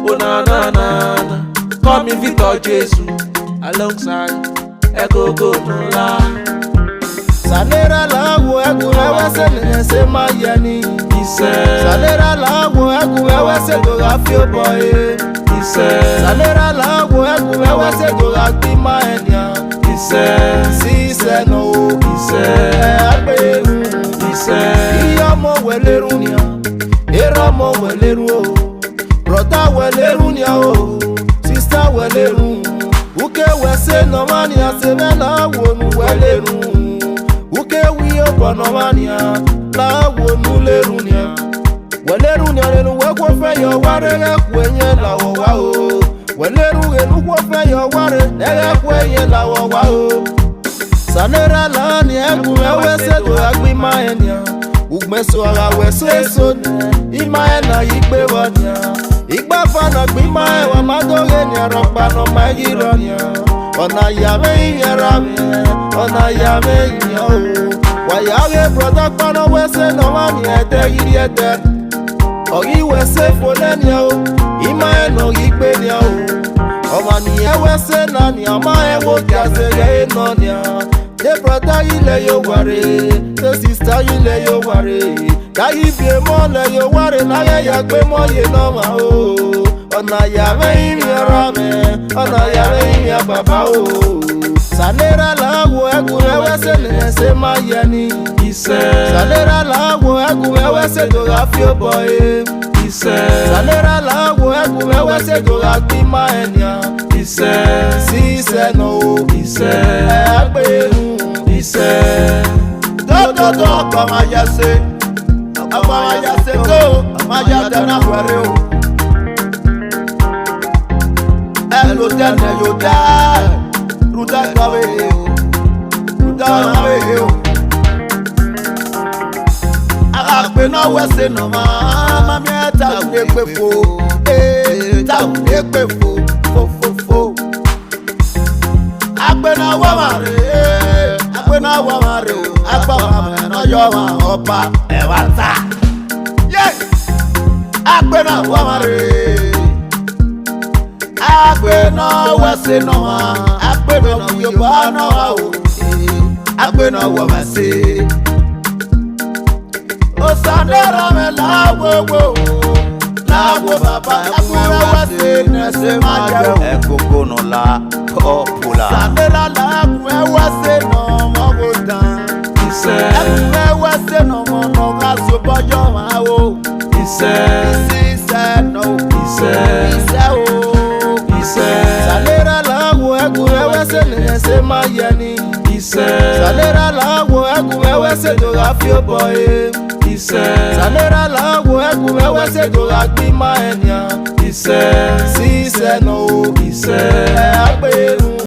Oh na na na na. Call me Victor Jesu alongside Egogonola. Salera lawo egu ewese Nesemaye ni. Salera lawo egu ewese go rafio boy. Salera lawo egu ewese go rakima enya. Si se no. Agberu. Iyamo weleru nia. Eramo weleru o. Brother weleru nia o. Sister weleru. Uke wese no mania semena wonu weleru. Uke wiyo bono mania la wonu lerunia. Welerunia lenu wekwo fe yo ware ga kwenye la wo wa o. Weleru enu kwo fe yo ware ga kwenye la wo wa o. Sanera la ni egu ewese do agbima enia. Ugmeso ara wese so ni ima na igbe wonia. Igba fa na gbima e wa madoge ni aropa no magironia. Ona yame inyara me, ona yame inyo. Wayage brother pano wese no mani ete giri ete. Ogi wese foleni o, ima eno gikpe ni o. Oma ni e wese na ni ama e wo kiase ge no ni a. The brother ile yo ware, the sister ile yo ware. Ka ibie mo le yo ware na ye yagbe mo ye no ma o. Ona yame inyara me, ona yame inya baba o. Salera lawo egu ewese Nesemaye ni. Salera lawo egu ewese go rafio boy. Salera lawo egu ewese go rakima enya. Si se no. Agberu. Do apamayase. Apamayase go. Amayate na kwere o. Elo tene yo da. Ruta kawe o. Ruta kawe o. Agbe na wese no ma mi ta unekpe fo. Ta unekpe fo. Fo. Agbe na wa mare. Agbe na wa mare o. Agba ma no yo ma opa e wa ta. Yeah. Agbe na wa mare. Agbe no wese no ma. Agbe no yo ba no wa o. Agbe no wa wese. O sandera me lawo baba. Agbe wese Nesemaye. Egogonola popular. Sandera lawo wese no mo go dan. Agbe wese no mo no ga so bojo ma o. Salera lawo egu ewese Nesemaye ni. Salera lawo egu ewese do rafio boy. Salera lawo egu ewese do rakima enia. Si se no. Agberu.